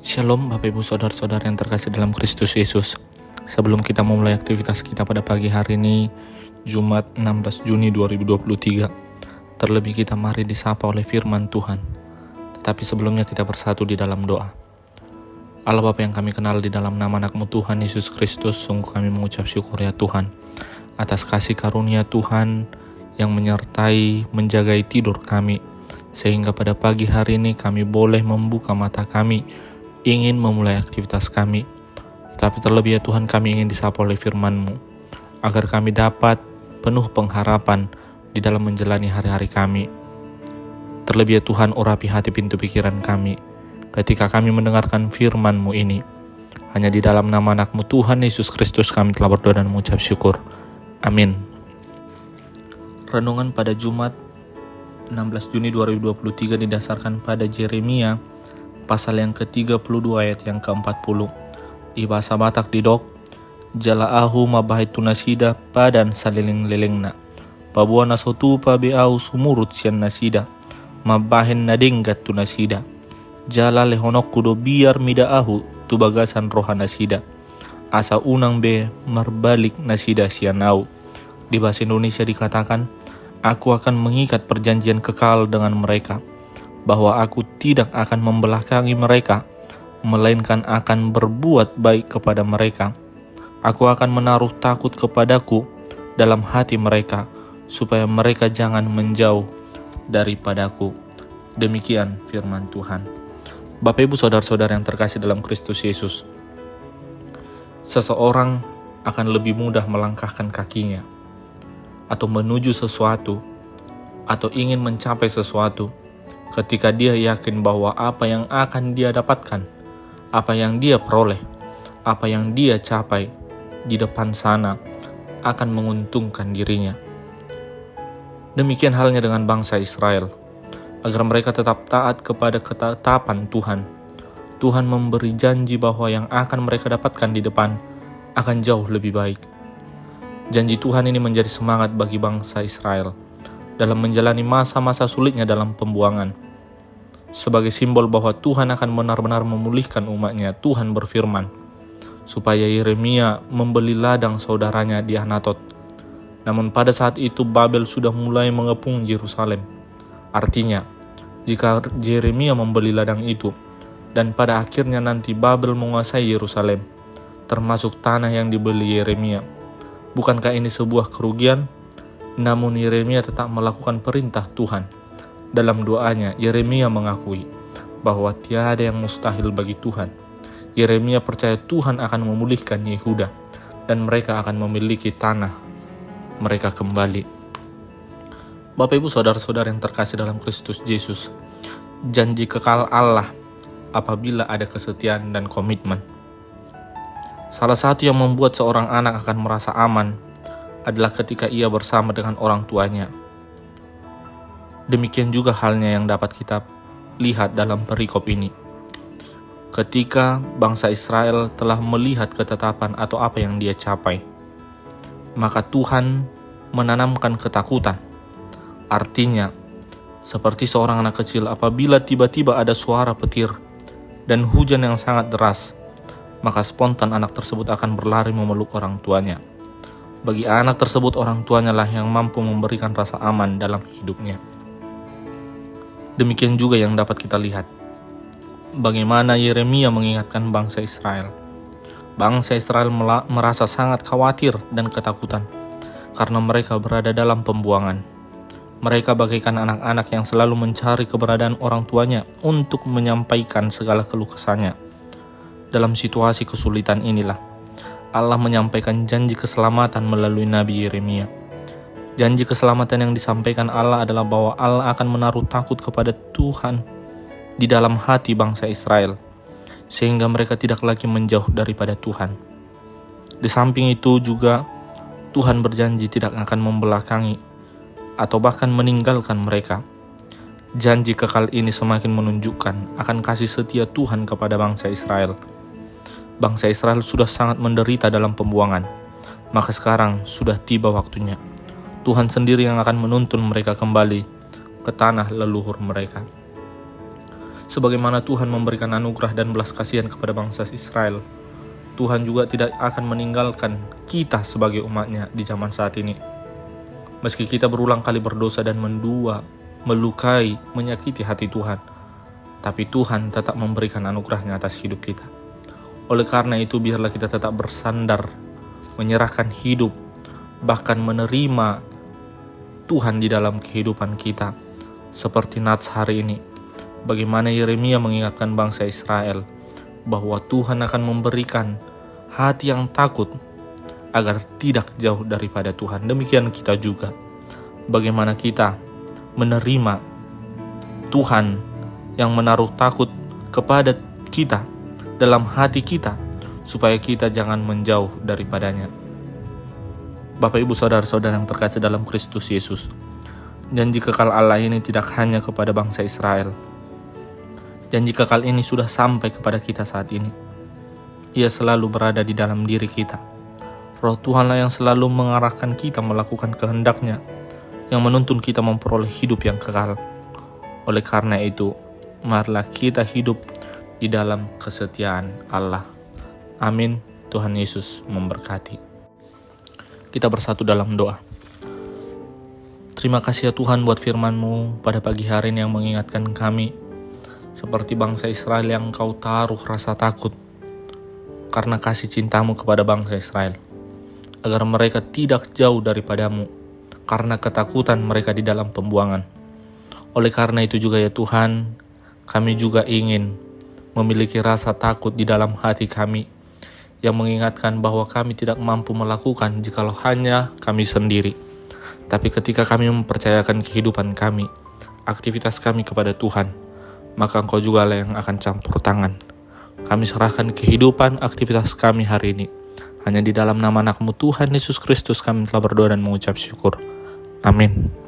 Shalom Bapak Ibu Saudara-saudara yang terkasih dalam Kristus Yesus. Sebelum kita memulai aktivitas kita pada pagi hari ini, Jumat 16 Juni 2023, terlebih kita mari disapa oleh firman Tuhan. Tetapi sebelumnya kita bersatu di dalam doa. Allah Bapa yang kami kenal di dalam nama anak-Mu Tuhan Yesus Kristus, sungguh kami mengucap syukur ya Tuhan, atas kasih karunia Tuhan yang menyertai, menjagai tidur kami, sehingga pada pagi hari ini kami boleh membuka mata kami, ingin memulai aktivitas kami. Tetapi terlebih ya Tuhan, kami ingin disapa oleh firman-Mu, agar kami dapat penuh pengharapan di dalam menjalani hari-hari kami. Terlebih ya Tuhan, urapi hati pintu pikiran kami, ketika kami mendengarkan firman-Mu ini. Hanya di dalam nama anak-Mu Tuhan Yesus Kristus kami telah berdoa dan mengucap syukur. Amin. Renungan pada Jumat 16 Juni 2023 didasarkan pada Yeremia pasal yang ke-32 ayat yang ke-40. Di bahasa Batak didok, Jalaahu mabahit tunasida padan saliling-lilingna. Pabuana sotu pabeau sumurut sian nasida. Mabahin nadinggat tunasida. Jala lehonok kudo biar midaahu tubagasan roha nasida. Asa unang be marbalik nasida sianau. Di bahasa Indonesia dikatakan, aku akan mengikat perjanjian kekal dengan mereka, bahwa aku tidak akan membelakangi mereka, melainkan akan berbuat baik kepada mereka. Aku akan menaruh takut kepadaku dalam hati mereka, supaya mereka jangan menjauh daripadaku. Demikian firman Tuhan. Bapak Ibu Saudara-saudara yang terkasih dalam Kristus Yesus, seseorang akan lebih mudah melangkahkan kakinya, atau menuju sesuatu, atau ingin mencapai sesuatu, ketika dia yakin bahwa apa yang akan dia dapatkan, apa yang dia peroleh, apa yang dia capai di depan sana akan menguntungkan dirinya. Demikian halnya dengan bangsa Israel. Agar mereka tetap taat kepada ketetapan Tuhan, Tuhan memberi janji bahwa yang akan mereka dapatkan di depan akan jauh lebih baik. Janji Tuhan ini menjadi semangat bagi bangsa Israel dalam menjalani masa-masa sulitnya dalam pembuangan. Sebagai simbol bahwa Tuhan akan benar-benar memulihkan umatnya, Tuhan berfirman supaya Yeremia membeli ladang saudaranya di Anatot. Namun pada saat itu Babel sudah mulai mengepung Yerusalem. Artinya, jika Yeremia membeli ladang itu, dan pada akhirnya nanti Babel menguasai Yerusalem, termasuk tanah yang dibeli Yeremia, bukankah ini sebuah kerugian? Namun Yeremia tetap melakukan perintah Tuhan. Dalam doanya, Yeremia mengakui bahwa tiada yang mustahil bagi Tuhan. Yeremia percaya Tuhan akan memulihkan Yehuda dan mereka akan memiliki tanah mereka kembali. Bapak Ibu Saudara-saudara yang terkasih dalam Kristus Yesus, janji kekal Allah apabila ada kesetiaan dan komitmen. Salah satu yang membuat seorang anak akan merasa aman adalah ketika ia bersama dengan orang tuanya. Demikian juga halnya yang dapat kita lihat dalam perikop ini. Ketika bangsa Israel telah melihat ketetapan atau apa yang dia capai, maka Tuhan menanamkan ketakutan. Artinya, seperti seorang anak kecil apabila tiba-tiba ada suara petir dan hujan yang sangat deras, maka spontan anak tersebut akan berlari memeluk orang tuanya. Bagi anak tersebut, orang tuanya lah yang mampu memberikan rasa aman dalam hidupnya. Demikian juga yang dapat kita lihat bagaimana Yeremia mengingatkan bangsa Israel. Bangsa Israel merasa sangat khawatir dan ketakutan karena mereka berada dalam pembuangan. Mereka bagaikan anak-anak yang selalu mencari keberadaan orang tuanya untuk menyampaikan segala keluh kesahnya. Dalam situasi kesulitan inilah Allah menyampaikan janji keselamatan melalui Nabi Yeremia. Janji keselamatan yang disampaikan Allah adalah bahwa Allah akan menaruh takut kepada Tuhan di dalam hati bangsa Israel, sehingga mereka tidak lagi menjauh daripada Tuhan. Di samping itu juga, Tuhan berjanji tidak akan membelakangi atau bahkan meninggalkan mereka. Janji kekal ini semakin menunjukkan akan kasih setia Tuhan kepada bangsa Israel. Bangsa Israel sudah sangat menderita dalam pembuangan, maka sekarang sudah tiba waktunya. Tuhan sendiri yang akan menuntun mereka kembali ke tanah leluhur mereka. Sebagaimana Tuhan memberikan anugerah dan belas kasihan kepada bangsa Israel, Tuhan juga tidak akan meninggalkan kita sebagai umatnya di zaman saat ini. Meski kita berulang kali berdosa dan mendua, melukai, menyakiti hati Tuhan, tapi Tuhan tetap memberikan anugerahnya atas hidup kita. Oleh karena itu, biarlah kita tetap bersandar, menyerahkan hidup, bahkan menerima Tuhan di dalam kehidupan kita. Seperti Nats hari ini, bagaimana Yeremia mengingatkan bangsa Israel bahwa Tuhan akan memberikan hati yang takut agar tidak jauh daripada Tuhan. Demikian kita juga, bagaimana kita menerima Tuhan yang menaruh takut kepada kita dalam hati kita, supaya kita jangan menjauh daripadanya. Bapak, Ibu, Saudara-saudara yang terkasih dalam Kristus Yesus, janji kekal Allah ini tidak hanya kepada bangsa Israel. Janji kekal ini sudah sampai kepada kita saat ini. Ia selalu berada di dalam diri kita. Roh Tuhanlah yang selalu mengarahkan kita melakukan kehendak-Nya, yang menuntun kita memperoleh hidup yang kekal. Oleh karena itu, marilah kita hidup di dalam kesetiaan Allah. Amin. Tuhan Yesus memberkati. Kita bersatu dalam doa. Terima kasih ya Tuhan buat firman-Mu pada pagi hari ini yang mengingatkan kami, seperti bangsa Israel yang Kau taruh rasa takut karena kasih cinta-Mu kepada bangsa Israel, agar mereka tidak jauh daripada-Mu karena ketakutan mereka di dalam pembuangan. Oleh karena itu juga ya Tuhan, kami juga ingin memiliki rasa takut di dalam hati kami, yang mengingatkan bahwa kami tidak mampu melakukan jikalau hanya kami sendiri. Tapi ketika kami mempercayakan kehidupan kami, aktivitas kami kepada Tuhan, maka Engkau juga lah yang akan campur tangan. Kami serahkan kehidupan aktivitas kami hari ini. Hanya di dalam nama anak-Mu Tuhan Yesus Kristus kami telah berdoa dan mengucap syukur. Amin.